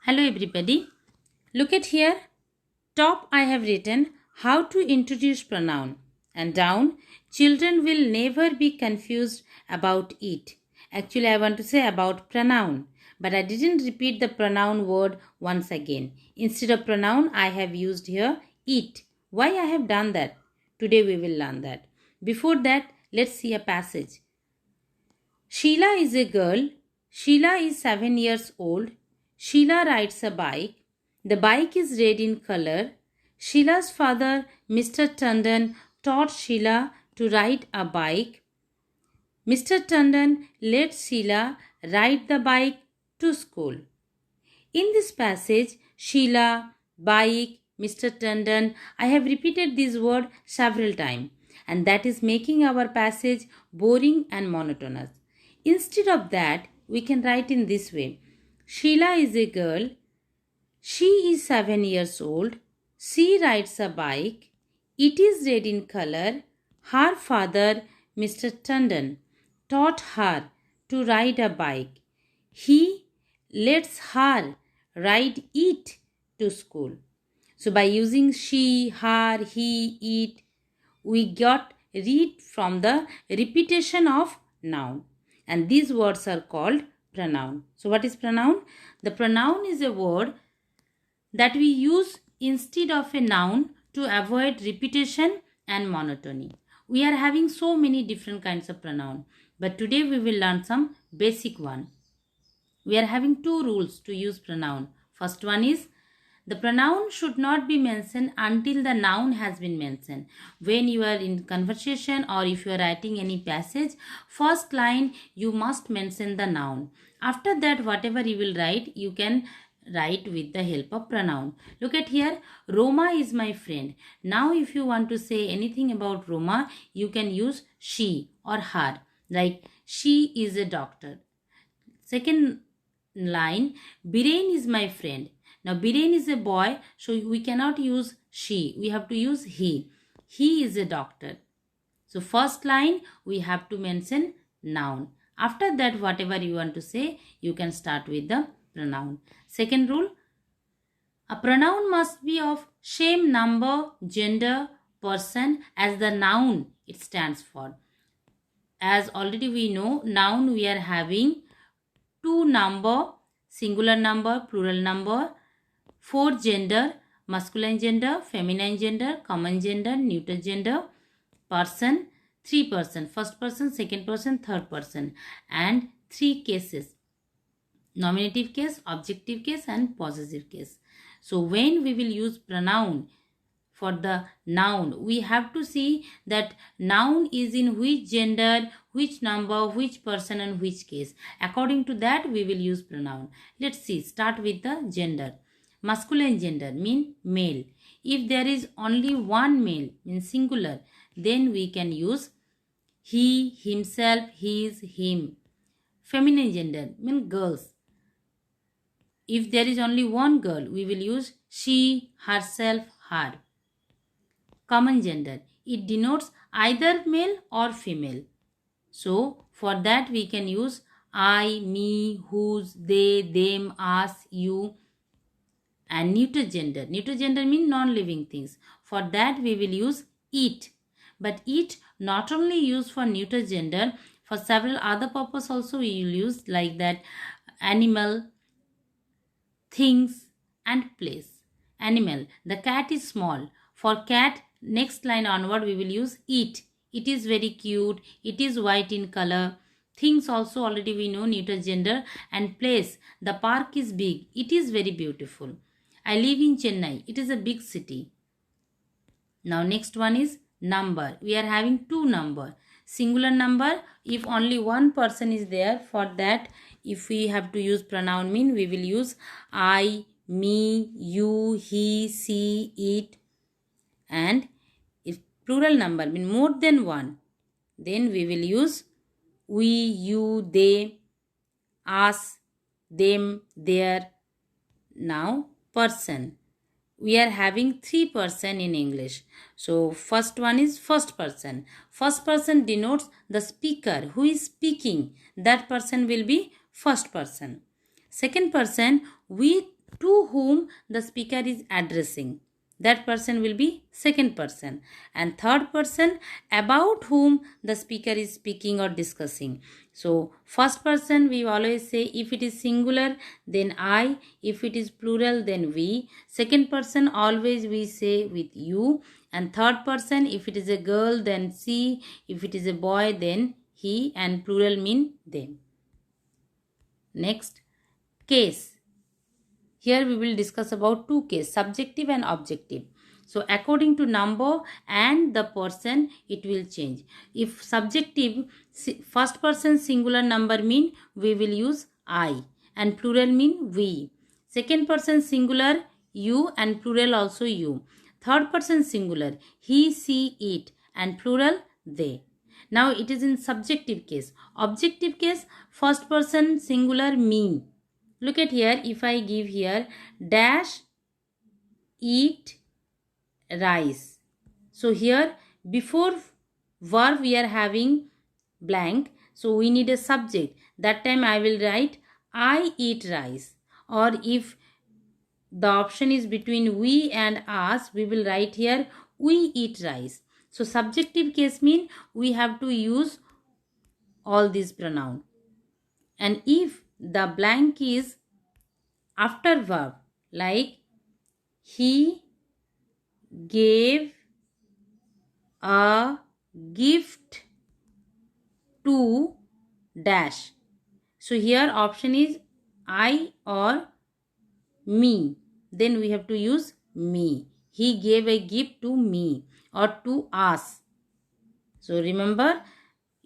Hello everybody. Look at here. Top I have written how to introduce pronoun, and down children will never be confused about it. Actually I want to say about pronoun, but I didn't repeat the pronoun word once again. Instead of pronoun I have used here it. Why I have done that? Today we will learn that. Before that, let's see a passage. Sheila is a girl. Sheila is 7 years old. Sheila rides a bike. The bike is red in color. Sheila's father, Mr. Tandon, taught Sheila to ride a bike. Mr. Tandon let Sheila ride the bike to school. In this passage, Sheila, bike, Mr. Tandon, I have repeated this word several times, and that is making our passage boring and monotonous. Instead of that, we can write in this way. Sheila is a girl. She is 7 years old. She rides a bike. It is red in color. Her father, Mr. Tandon, taught her to ride a bike. He lets her ride it to school. So by using she, her, he, it, we got rid from the repetition of noun. And these words are called pronoun. So what is pronoun? The pronoun is a word that we use instead of a noun to avoid repetition and monotony. We are having so many different kinds of pronoun, but today we will learn some basic one. We are having two rules to use pronoun. First one is the pronoun should not be mentioned until the noun has been mentioned. When you are in conversation or if you are writing any passage, first line you must mention the noun. After that, whatever you will write, you can write with the help of pronoun. Look at here, Roma is my friend. Now if you want to say anything about Roma, you can use she or her. Like she is a doctor. Second line, Biren is my friend. Now Biren is a boy, so we cannot use she. We have to use he. He is a doctor. So first line we have to mention noun. After that, whatever you want to say, you can start with the pronoun. Second rule, a pronoun must be of same number, gender, person as the noun it stands for. As already we know, noun we are having two number, singular number, plural number, four gender, masculine gender, feminine gender, common gender, neuter gender, person, three person, first person, second person, third person, and three cases, nominative case, objective case, and possessive case. So when we will use pronoun for the noun, we have to see that noun is in which gender, which number, which person, and which case. According to that, we will use pronoun. Let's see, start with the gender. Masculine gender mean male. If there is only one male, means singular, then we can use he, himself, his, him. Feminine gender mean girls. If there is only one girl, we will use she, herself, her. Common gender, it denotes either male or female. So for that we can use I, me, whose, they, them, us, you. And neuter gender means non-living things. For that we will use it. But it not only used for neuter gender, for several other purpose also we will use, like that animal, things, and place. Animal, the cat is small. For cat, next line onward we will use it. It is very cute. It is white in color. Things also already we know, neuter gender. And place, the park is big. It is very beautiful. I live in Chennai. It is a big city. Now next one is number. We are having two number. Singular number, if only one person is there, for that if we have to use pronoun mean, we will use I, me, you, he, she, it. And if plural number mean more than one, then we will use we, you, they, us, them, their. Now person, we are having three person in English. So first one is first person. First person denotes the speaker who is speaking. That person will be first person. Second person, we to whom the speaker is addressing. That person will be second person. And third person, about whom the speaker is speaking or discussing. So first person, we always say if it is singular, then I. If it is plural, then we. Second person, always we say with you. And third person, if it is a girl, then she. If it is a boy, then he. And plural mean them. Next, case. Here we will discuss about two cases, subjective and objective. So according to number and the person, it will change. If subjective, first person singular number mean we will use I, and plural mean we. Second person singular you, and plural also you. Third person singular he, she, it, and plural they. Now it is in subjective case. Objective case, first person singular me. Look at here, if I give here dash eat rice. So here before verb we are having blank. So we need a subject. That time I will write I eat rice. Or if the option is between we and us, we will write here we eat rice. So subjective case mean we have to use all these pronoun. And if the blank is after verb, like he gave a gift to dash. So here option is I or me. Then we have to use me. He gave a gift to me or to us. So remember,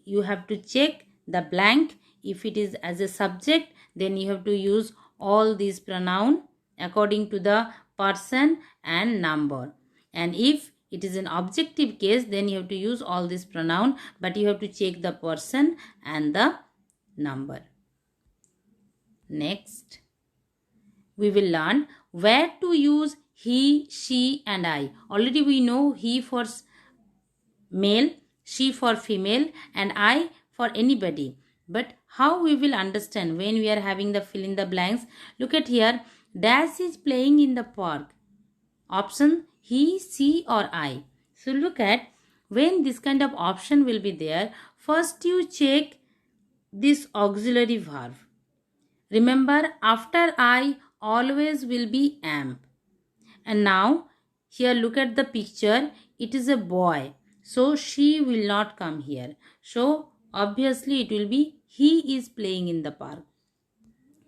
you have to check the blank. If it is as a subject, then you have to use all these pronoun according to the person and number. And if it is an objective case, then you have to use all these pronoun, but you have to check the person and the number. Next, we will learn where to use he, she and I. Already we know he for male, she for female, and I for anybody. But how we will understand when we are having the fill in the blanks? Look at here. Dash is playing in the park. Option he, she or I. So look at when this kind of option will be there. First you check this auxiliary verb. Remember, after I always will be am. And now here look at the picture. It is a boy. So she will not come here. So obviously it will be he is playing in the park.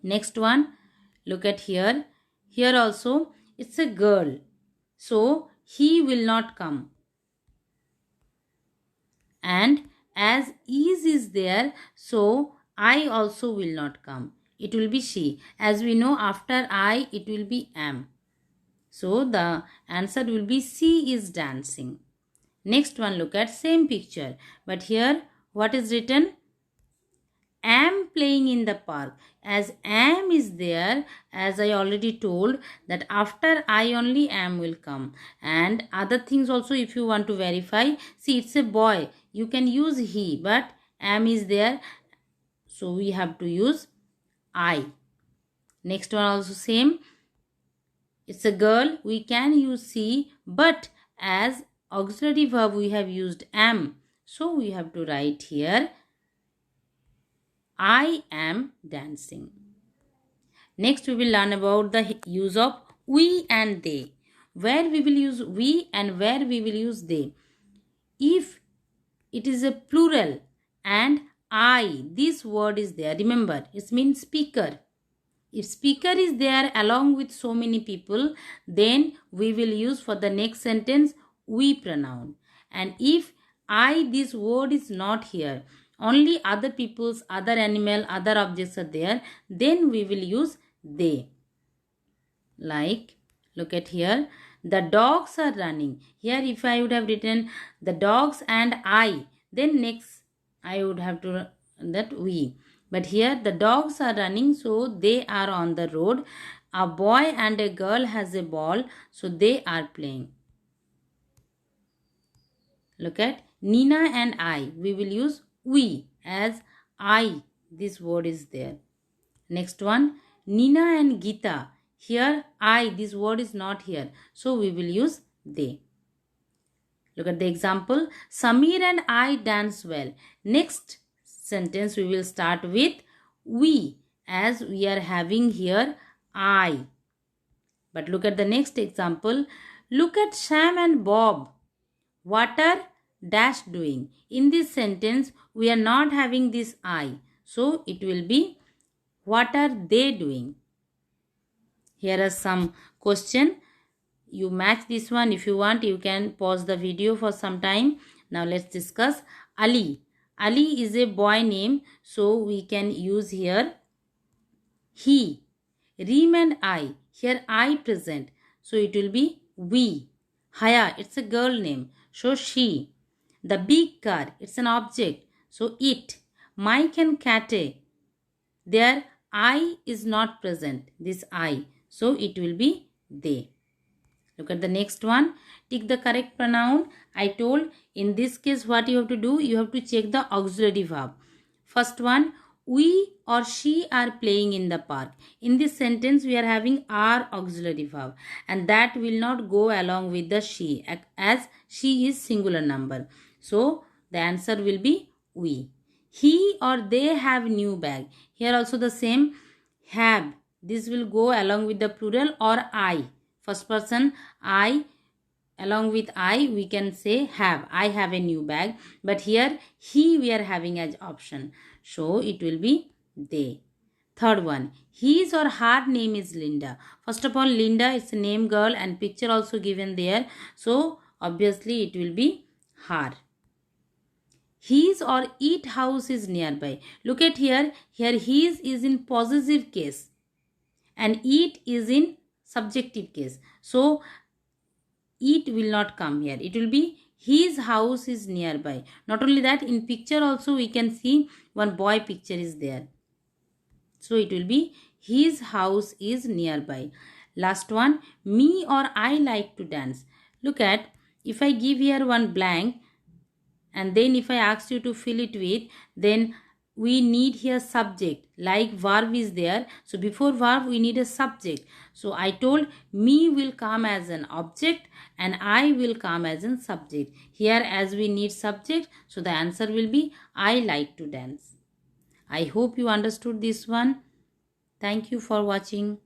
Next one, look at here. Here also it's a girl. So he will not come. And as is there, so I also will not come. It will be she. As we know, after I it will be am. So the answer will be she is dancing. Next one, look at same picture. But here what is written? Am playing in the park. As am is there, as I already told, that after I only am will come. And other things also, if you want to verify, see it's a boy. You can use he, but am is there. So we have to use I. Next one also same. It's a girl. We can use she, but as auxiliary verb we have used am. So we have to write here I am dancing. Next we will learn about the use of we and they. Where we will use we and where we will use they. If it is a plural and I, this word is there. Remember, it means speaker. If speaker is there along with so many people, then we will use for the next sentence we pronoun. And if I, this word is not here, only other people's, other animal, other objects are there, then we will use they. Like, look at here, the dogs are running. Here if I would have written the dogs and I, then next I would have to that we. But here the dogs are running, so they are on the road. A boy and a girl has a ball, so they are playing. Look at Nina and I. We will use we as I. This word is there. Next one, Nina and Geeta. Here I, this word is not here. So we will use they. Look at the example. Samir and I dance well. Next sentence we will start with we, as we are having here I. But look at the next example. Look at Sam and Bob. What are dash doing? In this sentence we are not having this I. So it will be what are they doing? Here are some question. You match this one. If you want, you can pause the video for some time. Now let's discuss Ali. Ali is a boy name, so we can use here he. Reem and I. Here I present, so it will be we. Haya, it's a girl name, so she. The big car, it's an object, so it. Mike and Kate, their I is not present, this I, so it will be they. Look at the next one. Tick the correct pronoun. I told in this case what you have to do. You have to check the auxiliary verb. First one, we or she are playing in the park. In this sentence we are having our auxiliary verb, and that will not go along with the she, as she is singular number. So the answer will be we. He or they have new bag. Here also the same, have. This will go along with the plural or I. First person I, along with I we can say have. I have a new bag. But here he we are having as option. So it will be they. Third one, his or her name is Linda. First of all, Linda is a name girl and picture also given there. So obviously it will be her. His or it house is nearby. Look at here. Here his is in possessive case and it is in subjective case. So it will not come here. It will be his house is nearby. Not only that, in picture also we can see one boy picture is there. So it will be his house is nearby. Last one, me or I like to dance. Look at, if I give here one blank and then if I ask you to fill it with, then we need here subject, like verb is there. So before verb we need a subject. So I told me will come as an object and I will come as a subject. Here as we need subject, so the answer will be I like to dance. I hope you understood this one. Thank you for watching.